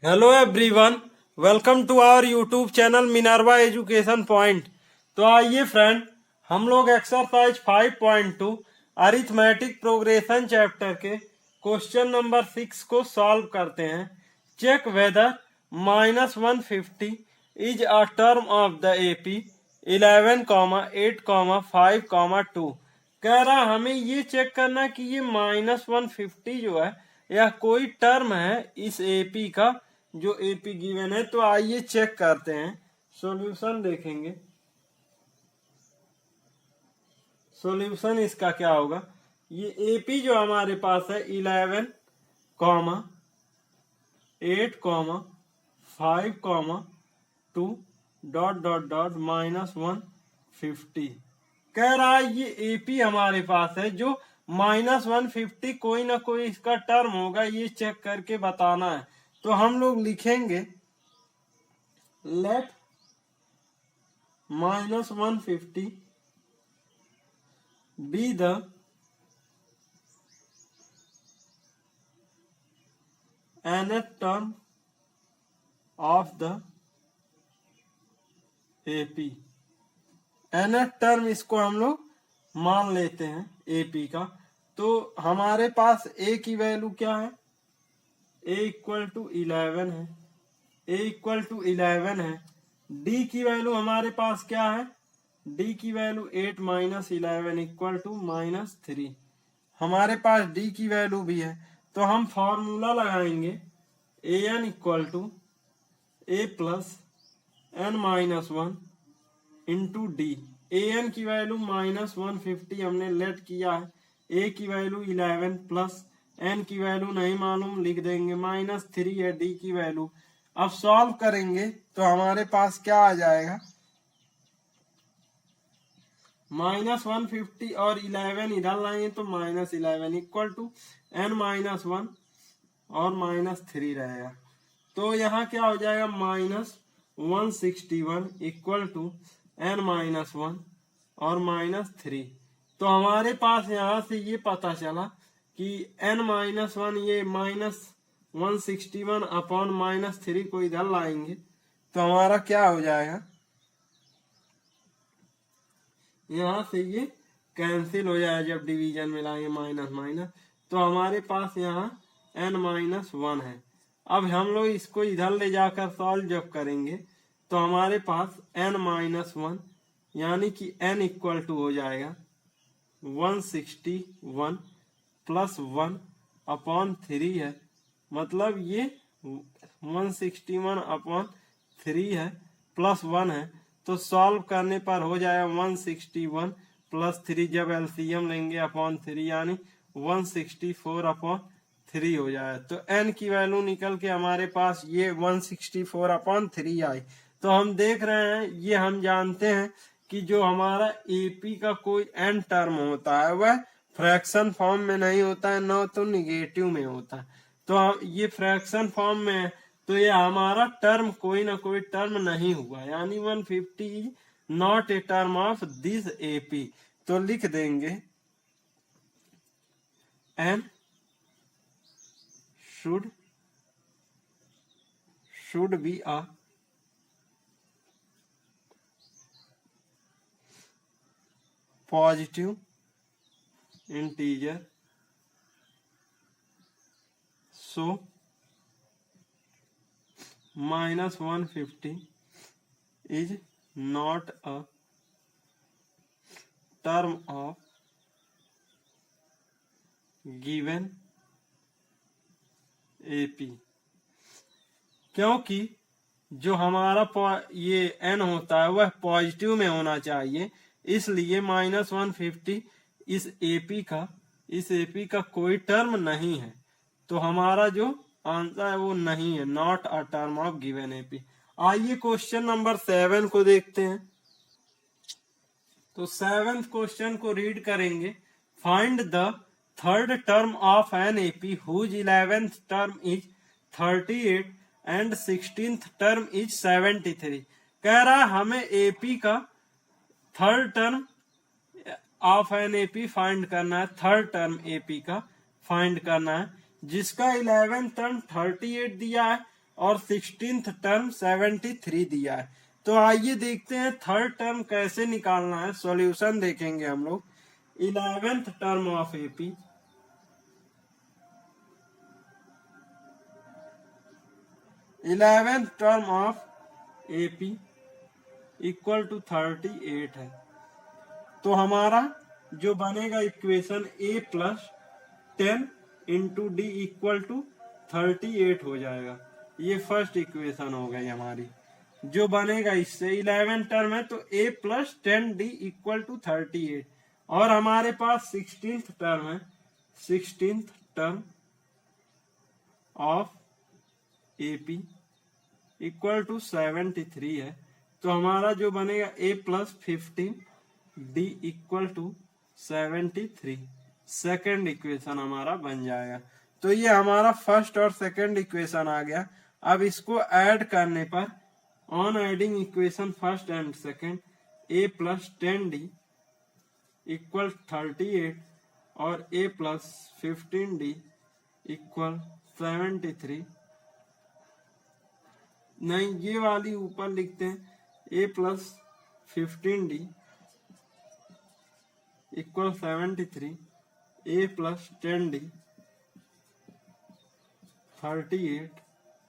Hello everyone, welcome to our YouTube channel Minerva education point. तो आइए friend, हम लोग एक्सरसाइज 5.2 अरिथमेटिक प्रोग्रेशन चैप्टर के क्वेश्चन नंबर 6 को सॉल्व करते हैं। Check whether -150 is a term of the AP 11, 8, 5, 2। कह रहा हमें ये चेक करना कि ये -150 जो है यह कोई टर्म है इस एपी का जो एपी गिवन है। तो आइए चेक करते हैं, सॉल्यूशन देखेंगे। सॉल्यूशन इसका क्या होगा, ये एपी जो हमारे पास है 11, 8, 5, 2 -150 कह रहा है ये एपी हमारे पास है जो -150 कोई ना कोई इसका टर्म होगा, ये चेक करके बताना है। तो हम लोग लिखेंगे let -150 be the nth term of the AP. nth term इसको हम लोग मान लेते हैं एपी का। तो हमारे पास ए की वैल्यू क्या है, ए इक्वल टू 11 है, ए इक्वल टू 11 है। डी की वैल्यू हमारे पास क्या है, डी की वैल्यू 8 - 11 इक्वल टू -3। हमारे पास डी की वैल्यू भी है, तो हम फॉर्मूला लगाएंगे A N equal to A plus n-1 into D. A N की वैल्यू -150 हमने लेट किया है, ए की वैल्यू 11 प्लस एन की वैल्यू नहीं मालूम, लिख देंगे -3 है डी की वैल्यू। अब सॉल्व करेंगे तो हमारे पास क्या आ जाएगा, -150 और 11 इधर लाएंगे तो -11 इक्वल टू n-1 और -3 रहेगा। तो यहाँ क्या हो जाएगा, -161 इक्वल टू n-1 और -3। तो हमारे पास यहाँ से ये पता चला कि n-1 ये -161 अपॉन -3 को इधर लाएंगे तो हमारा क्या हो जाएगा, यहाँ से ये कैंसिल हो जाएगा जब डिवीजन में लाएंगे माइनस माइनस। तो हमारे पास यहाँ n-1 है। अब हम लोग इसको इधर ले जाकर सॉल्व जब करेंगे तो हमारे पास n-1 यानी कि n इक्वल टू हो जाएगा 161 प्लस 1 अपॉन 3 है, मतलब ये 161 अपॉन 3 है प्लस 1 है। तो सॉल्व करने पर हो जाएगा 161 प्लस 3, जब एलसीएम लेंगे अपॉन 3 यानी 164 अपॉन 3 हो जाए। तो n की वैल्यू निकल के हमारे पास ये 164 अपॉन 3 आई। तो हम देख रहे हैं, ये हम जानते हैं कि जो हमारा एपी का कोई n टर्म होता है वह फ्रैक्शन फॉर्म में नहीं होता है, न तो निगेटिव में होता है। तो ये फ्रैक्शन फॉर्म में है, तो ये हमारा टर्म कोई ना कोई टर्म नहीं हुआ, यानी 150 is not a term of this AP. तो लिख देंगे n should be a positive integer, so -150 is not a term of given AP। क्योंकि जो हमारा ये n होता है वह पॉजिटिव में होना चाहिए, इसलिए -150 इस एपी का कोई टर्म नहीं है। तो हमारा जो आंसर है वो नहीं है, not a term of given AP. आइए क्वेश्चन नंबर 7 को देखते हैं। तो 7th क्वेश्चन को रीड करेंगे। Find the third term of an AP whose 11th term is 38 and 16th term is 73। कह रहा है हमें एपी का third term of an AP find करना है, थर्ड टर्म एपी का फाइंड करना है, जिसका 11th टर्म 38 दिया है और 16th टर्म 73 दिया है। तो आइए देखते हैं थर्ड टर्म कैसे निकालना है। सॉल्यूशन देखेंगे हम लोग। 11th term of AP, 11th term of AP equal to 38 है। तो हमारा जो बनेगा equation a plus 10 into D equal to 38 हो जाएगा। ये फर्स्ट इक्वेशन हो गई हमारी जो बनेगा इससे। 11 टर्म है तो a plus 10 D equal to 38 और हमारे पास 16th टर्म है, 16th term of AP equal to 73 है। तो हमारा जो बनेगा a plus 15 D equal to 73, second equation हमारा बन जाएगा। तो ये हमारा फर्स्ट और सेकेंड इक्वेशन आ गया। अब इसको ऐड करने पर on adding equation first and second, a plus 10 D equal 38 और a प्लस 15 डी इक्वल 73। नहीं, ये वाली ऊपर लिखते हैं, a plus 15 D equal 73, a plus 10 D 38।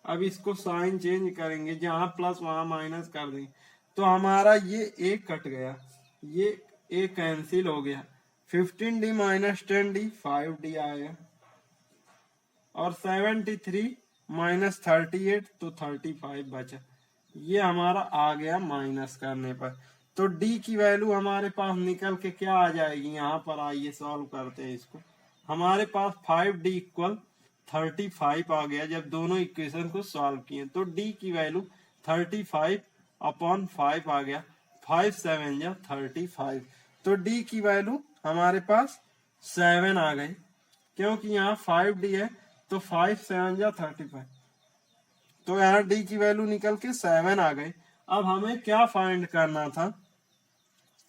अब इसको साइन चेंज करेंगे, जहां प्लस वहां माइनस कर देंगे। तो हमारा ये a कट गया, ये a कैंसिल हो गया। 15d माइनस 10d 5d आएगा और 73 माइनस 38 तो 35 बचा। ये हमारा आ गया माइनस करने पर। तो d की वैल्यू हमारे पास निकल के क्या आ जाएगी, यहाँ पर आइए सॉल्व करते हैं इसको। हमारे पास 5d इक्वल 35 आ गया जब दोनों इक्वेशन को सॉल्व किए। तो d की वैल्यू 35 अपॉन 5 आ गया, 5 7 या 35। तो d की वैल्यू हमारे पास 7 आ गई, क्योंकि यहाँ 5d है तो 5 7 या 35। तो यहाँ d की वैल्यू निकल के 7 आ गई। अब हमें क्या फाइंड करना था,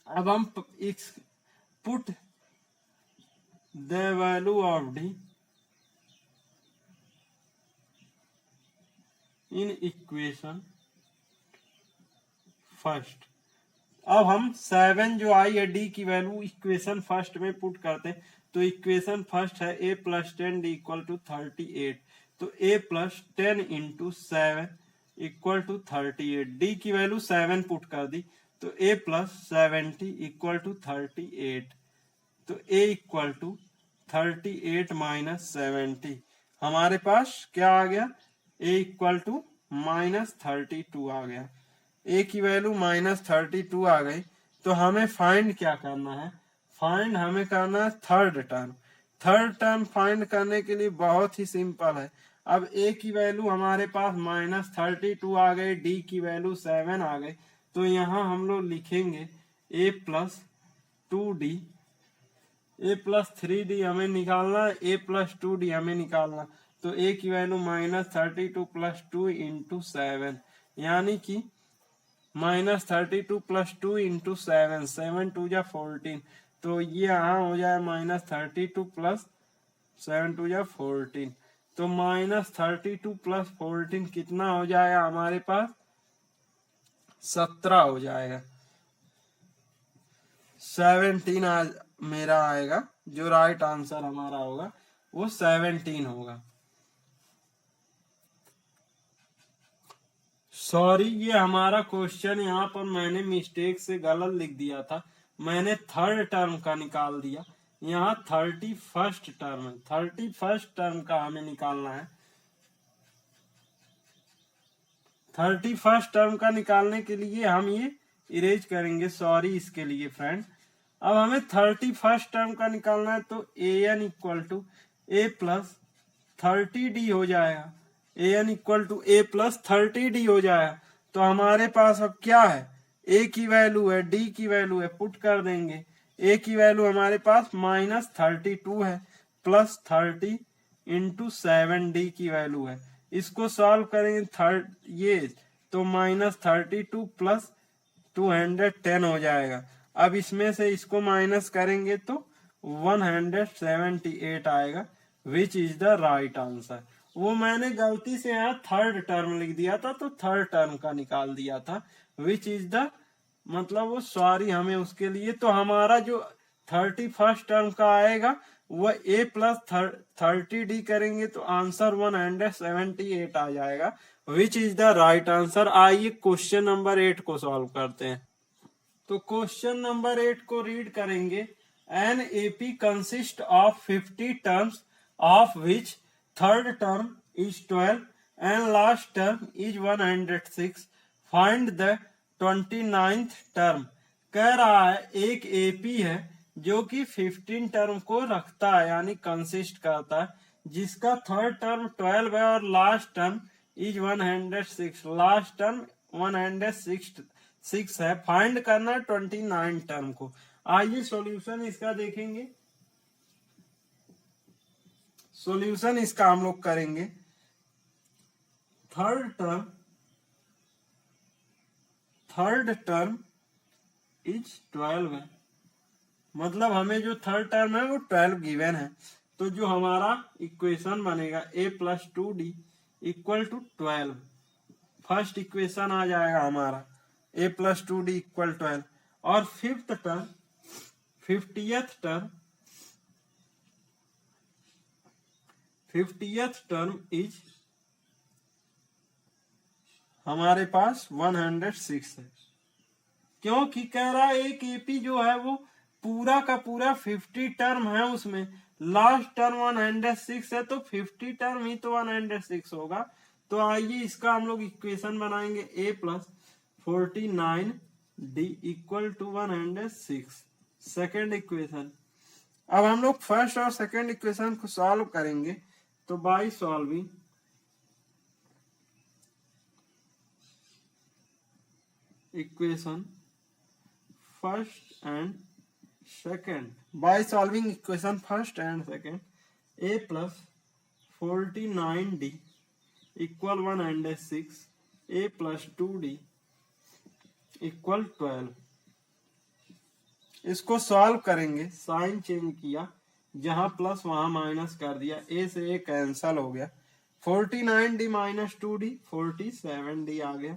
अब हम put the value of d in equation first. अब हम 7 जो आई है d की वैल्यू इक्वेशन फर्स्ट में पुट करते। तो इक्वेशन फर्स्ट है a plus 10 D equal to 38। तो a plus 10 into 7 equal to 38। D की वैल्यू 7 पुट कर दी तो a प्लस 70 इक्वल टू 38। तो a इक्वल टू 38 माइनस 70, हमारे पास क्या आ गया, a इक्वल टू माइनस 32 आ गया। a की वैल्यू माइनस 32 आ गई। तो हमें फाइंड क्या करना है, फाइंड हमें करना है third term. Third term find करने के लिए बहुत ही सिंपल है। अब a की वैल्यू हमारे पास माइनस 32 आ गई, d की वैल्यू 7 आ गई। तो यहाँ हम लोग लिखेंगे a plus 2d, a plus 3d हमें निकालना, a प्लस 2d हमें निकालना। तो a की वैल्यू माइनस 32 प्लस 2 इंटू 7, यानी कि माइनस 32 प्लस 2 इंटू 7, 7 2 जा 14। तो ये यहाँ हो जाए माइनस 32 प्लस 7 2 जा 14। तो माइनस 32 प्लस 14 कितना हो जाएगा हमारे पास, 17 हो जाएगा। 17 मेरा आएगा, जो राइट आंसर हमारा होगा वो 17 होगा। सॉरी, ये हमारा क्वेश्चन यहाँ पर मैंने मिस्टेक से गलत लिख दिया था। मैंने थर्ड टर्म का निकाल दिया, यहाँ 31st टर्म है। 31st टर्म का हमें निकालना है। 31st टर्म का निकालने के लिए हम ये इरेज करेंगे, सॉरी इसके लिए फ्रेंड। अब हमें 31st टर्म का निकालना है। तो an equal to a plus 30d हो जाएगा। an equal to a plus 30d हो जाएगा। तो हमारे पास अब क्या है, a की वैल्यू है, d की वैल्यू है, पुट कर देंगे। a की वैल्यू हमारे पास माइनस 32 है, प्लस 30 इंटू 7d की वैल्यू है। इसको सॉल्व करेंगे ये तो माइनस 32 प्लस 210 हो जाएगा। अब इसमें से इसको माइनस करेंगे तो 178 आएगा, which is the right answer. वो मैंने गलती से यहाँ थर्ड टर्म लिख दिया था, तो थर्ड टर्म का निकाल दिया था, विच इज द मतलब वो सॉरी हमें उसके लिए। तो हमारा जो 31st टर्म का आएगा वह a प्लस 30d करेंगे तो आंसर 178 आ जाएगा, which is the right answer. आइए क्वेश्चन नंबर 8 को सॉल्व करते हैं। तो क्वेश्चन नंबर 8 को रीड करेंगे। An AP consist of 50 terms of which third term is 12 and last term is 106। Find the 29th term. कह रहा है एक एपी है जो कि 15 टर्म को रखता है यानी कंसिस्ट करता है, जिसका थर्ड टर्म 12 है और last term is 106। Last term 106 है। फाइंड करना 29 टर्म को। आइए सॉल्यूशन इसका देखेंगे। सॉल्यूशन इसका हम लोग करेंगे। थर्ड टर्म इज 12 है, मतलब हमें जो थर्ड टर्म है वो 12 गिवन है। तो जो हमारा इक्वेशन बनेगा a plus 2d equal to 12, first equation आ जाएगा हमारा a प्लस 2d इक्वल 12। और fifth term 50th term is हमारे पास 106 है, क्योंकि कह रहा है एक एपी जो है वो पूरा का पूरा 50 टर्म है, उसमें लास्ट टर्म 106 है, तो 50 टर्म ही तो 106 होगा। तो आइए इसका हम लोग इक्वेशन बनाएंगे a plus 49d equal to 106, second equation. अब हम लोग फर्स्ट और सेकेंड इक्वेशन को सॉल्व करेंगे। तो by solving equation first and second, by solving equation first and second, a plus 49d equal 106, a plus 2d equal 12। इसको solve करेंगे, sign change किया, जहां प्लस वहां माइनस कर दिया, a से a कैंसल हो गया, 49d माइनस 2d 47d आ गया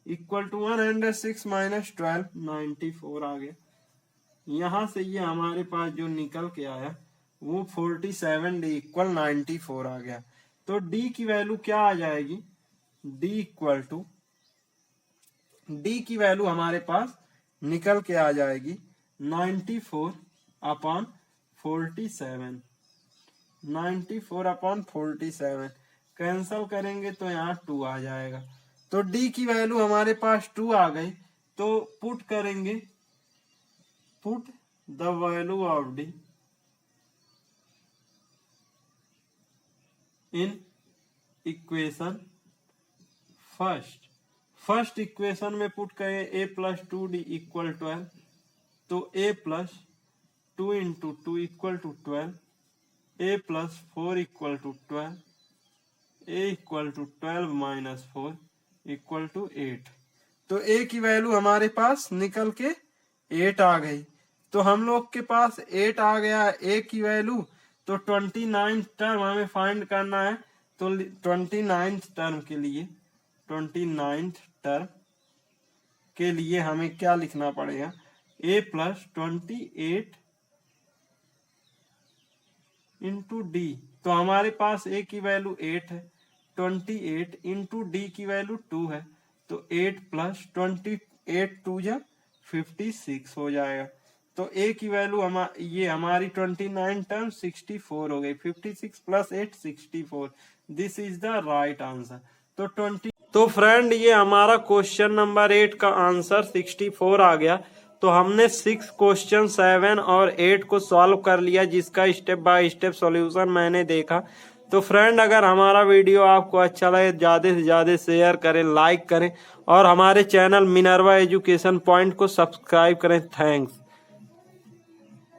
इक्वल टू 106 माइनस 12 94 आ गया। यहां से ये हमारे पास जो निकल के आया वो 47d इक्वल 94 आ गया। तो d की वैल्यू क्या आ जाएगी, d इक्वल टू d की वैल्यू हमारे पास निकल के आ जाएगी 94 अपॉन 47, 94 अपॉन 47 कैंसल करेंगे तो यहाँ 2 आ जाएगा। तो d की वैल्यू हमारे पास 2 आ गई। तो पुट करेंगे, put the value of d in equation first equation में पुट करें a प्लस 2d इक्वल 12, तो a plus 2 into 2 equal to 12, a plus 4 equal to 12, a equal to 12 minus 4 equal to 8। तो a की value हमारे पास निकल के 8 आ गई। तो हम लोग के पास 8 आ गया a की वैल्यू। तो 29 टर्म हमें फाइंड करना है। तो 29 टर्म के लिए 29 टर्म के लिए हमें क्या लिखना पड़ेगा, a प्लस 28 इंटू डी। तो हमारे पास a की वैल्यू 8 है, 28 इंटू डी की वैल्यू 2 है, तो 8 प्लस 28 2 जा 56 हो जाएगा। तो a की वैल्यू ये हमारी 29 टर्म 64 हो गई, 56 plus 8 64। This is the right answer. तो फ्रेंड ये हमारा क्वेश्चन नंबर 8 का आंसर 64 आ गया। तो हमने 6 क्वेश्चन 7 और 8 को सॉल्व कर लिया, जिसका स्टेप बाय स्टेप सॉल्यूशन मैंने देखा। तो फ्रेंड अगर हमारा वीडियो आपको अच्छा लगे ज़्यादा से ज़्यादा शेयर करें, लाइक करें और हमारे चैनल मिनर्वा एजुकेशन पॉइंट को सब्सक्राइब करें। थैंक्स।